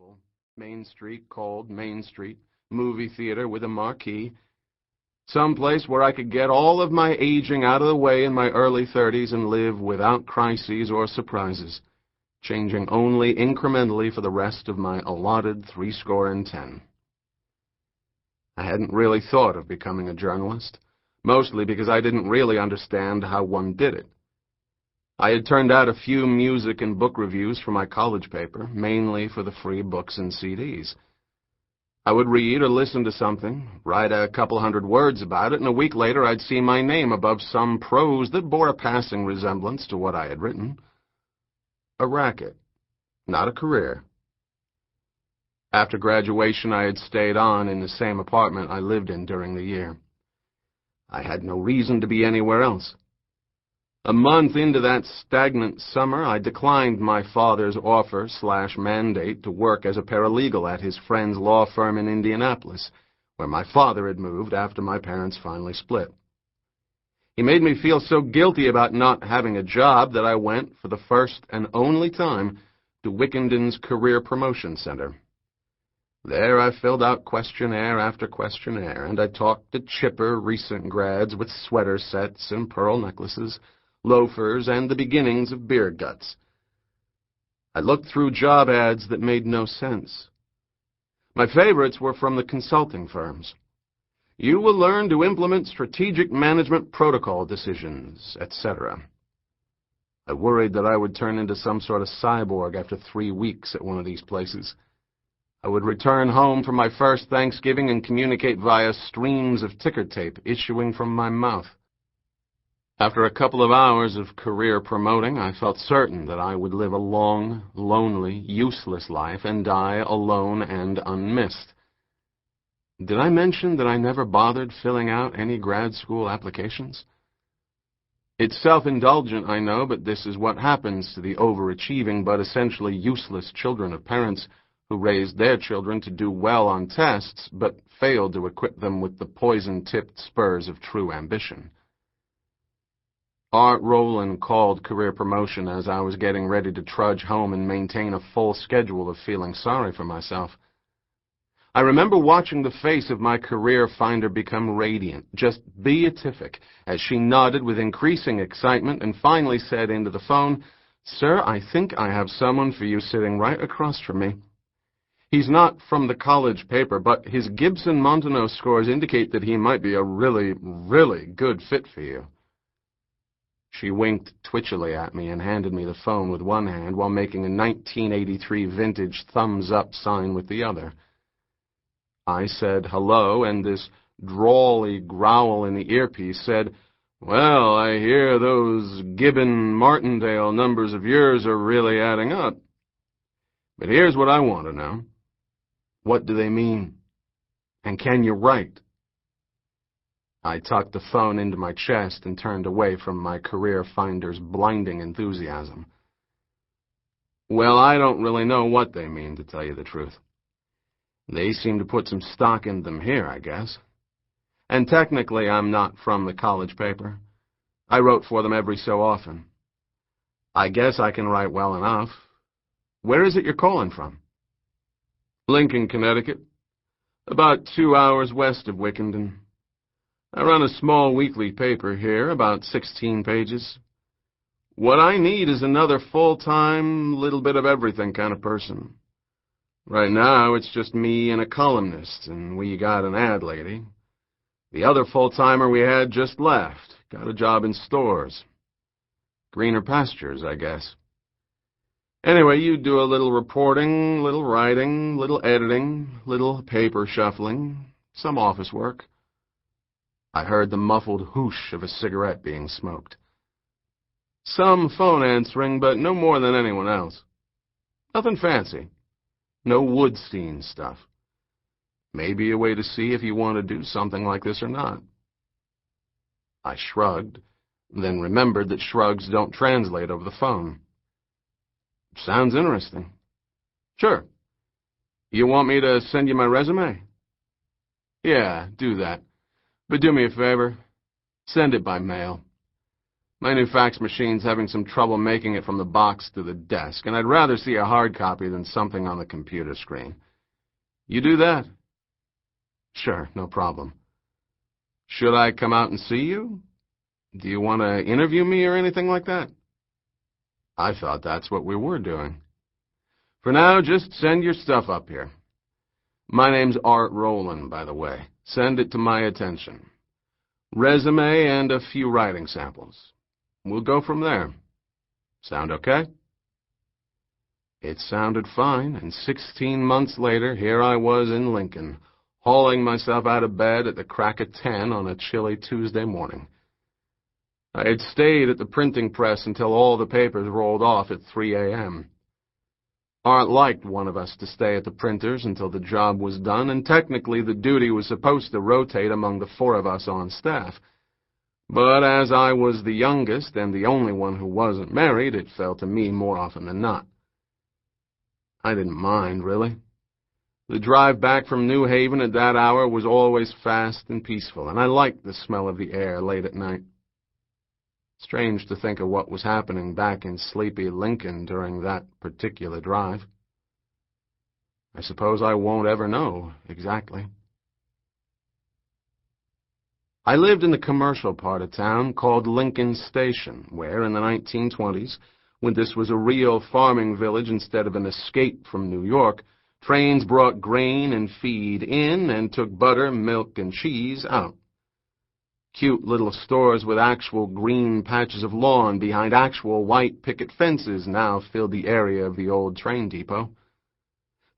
simple. Main Street, cold, Main Street, movie theater with a marquee. Some place where I could get all of my aging out of the way in my early 30s and live without crises or surprises, changing only incrementally for the rest of my allotted 70. I hadn't really thought of becoming a journalist, mostly because I didn't really understand how one did it. I had turned out a few music and book reviews for my college paper, mainly for the free books and CDs. I would read or listen to something, write a couple hundred words about it, and a week later I'd see my name above some prose that bore a passing resemblance to what I had written. A racket, not a career. After graduation, I had stayed on in the same apartment I lived in during the year. I had no reason to be anywhere else. A month into that stagnant summer, I declined my father's offer/mandate to work as a paralegal at his friend's law firm in Indianapolis, where my father had moved after my parents finally split. He made me feel so guilty about not having a job that I went, for the first and only time, to Wickenden's Career Promotion Center. There I filled out questionnaire after questionnaire, and I talked to chipper recent grads with sweater sets and pearl necklaces, loafers, and the beginnings of beer guts. I looked through job ads that made no sense. My favorites were from the consulting firms. You will learn to implement strategic management protocol decisions, etc. I worried that I would turn into some sort of cyborg after 3 weeks at one of these places. I would return home for my first Thanksgiving and communicate via streams of ticker tape issuing from my mouth. After a couple of hours of career promoting, I felt certain that I would live a long, lonely, useless life and die alone and unmissed. Did I mention that I never bothered filling out any grad school applications? It's self-indulgent, I know, but this is what happens to the overachieving but essentially useless children of parents who raised their children to do well on tests but failed to equip them with the poison-tipped spurs of true ambition. Art Rowland called career promotion as I was getting ready to trudge home and maintain a full schedule of feeling sorry for myself. I remember watching the face of my career finder become radiant, just beatific, as she nodded with increasing excitement and finally said into the phone, "Sir, I think I have someone for you sitting right across from me. He's not from the college paper, but his Gibson Montagneux scores indicate that he might be a really, really good fit for you." She winked twitchily at me and handed me the phone with one hand while making a 1983 vintage thumbs-up sign with the other. I said hello, and this drawly growl in the earpiece said, "Well, I hear those Gibbon-Martindale numbers of yours are really adding up. But here's what I want to know. What do they mean? And can you write?" I tucked the phone into my chest and turned away from my career finder's blinding enthusiasm. Well, I don't really know what they mean, to tell you the truth. They seem to put some stock in them here, I guess. And technically, I'm not from the college paper. I wrote for them every so often. I guess I can write well enough. Where is it you're calling from? Lincoln, Connecticut. About 2 hours west of Wickenden. I run a small weekly paper here, about 16 pages. What I need is another full-time, little bit of everything kind of person. Right now, it's just me and a columnist, and we got an ad lady. The other full-timer we had just left, got a job in stores. Greener pastures, I guess. Anyway, you do a little reporting, little writing, little editing, little paper shuffling, some office work. I heard the muffled whoosh of a cigarette being smoked. Some phone answering, but no more than anyone else. Nothing fancy. No Woodstein stuff. Maybe a way to see if you want to do something like this or not. I shrugged, then remembered that shrugs don't translate over the phone. Sounds interesting. Sure. You want me to send you my resume? Yeah, do that. But do me a favor. Send it by mail. My new fax machine's having some trouble making it from the box to the desk, and I'd rather see a hard copy than something on the computer screen. You do that? Sure, no problem. Should I come out and see you? Do you want to interview me or anything like that? I thought that's what we were doing. For now, just send your stuff up here. My name's Art Rowland, by the way. Send it to my attention. Resume and a few writing samples. We'll go from there. Sound okay? It sounded fine, and 16 months later, here I was in Lincoln, hauling myself out of bed at the crack of 10 on a chilly Tuesday morning. I had stayed at the printing press until all the papers rolled off at 3 a.m. Art liked one of us to stay at the printers until the job was done, and technically the duty was supposed to rotate among the 4 of us on staff. But as I was the youngest and the only one who wasn't married, it fell to me more often than not. I didn't mind, really. The drive back from New Haven at that hour was always fast and peaceful, and I liked the smell of the air late at night. Strange to think of what was happening back in sleepy Lincoln during that particular drive. I suppose I won't ever know exactly. I lived in the commercial part of town called Lincoln Station, where in the 1920s, when this was a real farming village instead of an escape from New York, trains brought grain and feed in and took butter, milk, and cheese out. Cute little stores with actual green patches of lawn behind actual white picket fences now filled the area of the old train depot.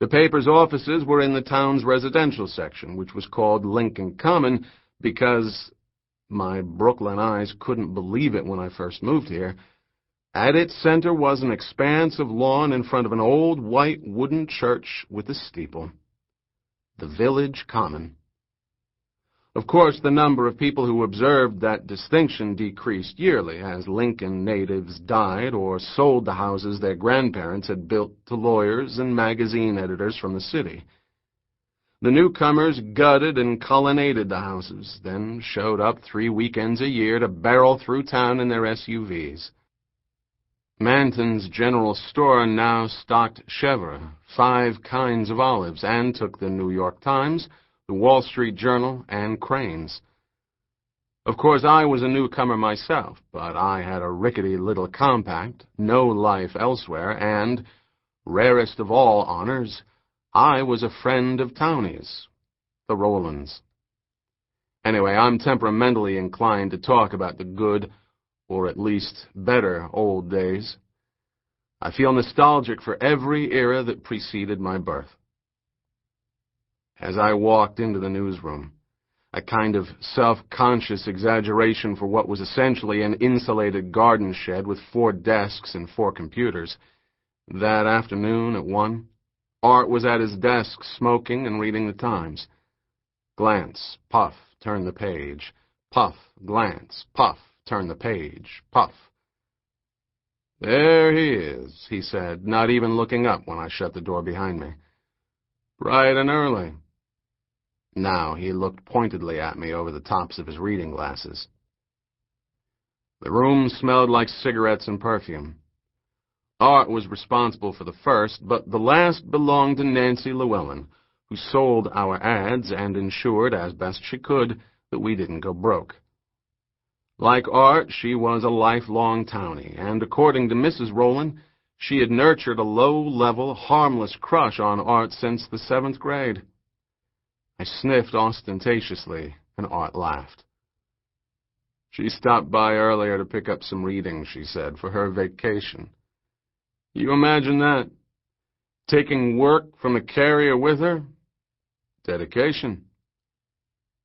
The paper's offices were in the town's residential section, which was called Lincoln Common because my Brooklyn eyes couldn't believe it when I first moved here. At its center was an expanse of lawn in front of an old white wooden church with a steeple. The village common. Of course, the number of people who observed that distinction decreased yearly as Lincoln natives died or sold the houses their grandparents had built to lawyers and magazine editors from the city. The newcomers gutted and colonnaded the houses, then showed up 3 weekends a year to barrel through town in their SUVs. Manton's General Store now stocked Chèvre, 5 kinds of olives, and took the New York Times, the Wall Street Journal, and Crane's. Of course, I was a newcomer myself, but I had a rickety little compact, no life elsewhere, and, rarest of all honors, I was a friend of townies, the Rowlands. Anyway, I'm temperamentally inclined to talk about the good, or at least better, old days. I feel nostalgic for every era that preceded my birth. As I walked into the newsroom, a kind of self-conscious exaggeration for what was essentially an insulated garden shed with 4 desks and 4 computers, that afternoon at 1, Art was at his desk smoking and reading the Times. Glance, puff, turn the page. Puff, glance, puff, turn the page, puff. There he is, he said, not even looking up when I shut the door behind me. Bright and early. Now he looked pointedly at me over the tops of his reading glasses. The room smelled like cigarettes and perfume. Art was responsible for the first, but the last belonged to Nancy Llewellyn, who sold our ads and ensured, as best she could, that we didn't go broke. Like Art, she was a lifelong townie, and according to Mrs. Rowland, she had nurtured a low-level, harmless crush on Art since the 7th grade. I sniffed ostentatiously, and Art laughed. She stopped by earlier to pick up some reading, she said, for her vacation. You imagine that? Taking work from a carrier with her? Dedication.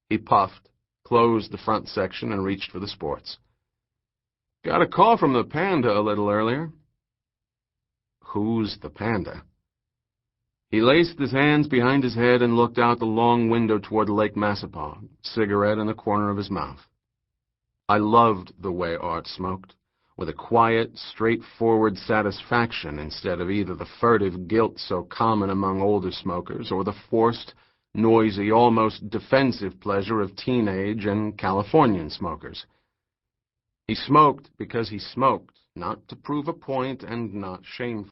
He puffed, closed the front section, and reached for the sports. Got a call from the Panda a little earlier. Who's the Panda? He laced his hands behind his head and looked out the long window toward Lake Massapog, cigarette in the corner of his mouth. I loved the way Art smoked, with a quiet, straightforward satisfaction instead of either the furtive guilt so common among older smokers or the forced, noisy, almost defensive pleasure of teenage and Californian smokers. He smoked because he smoked, not to prove a point and not shameful.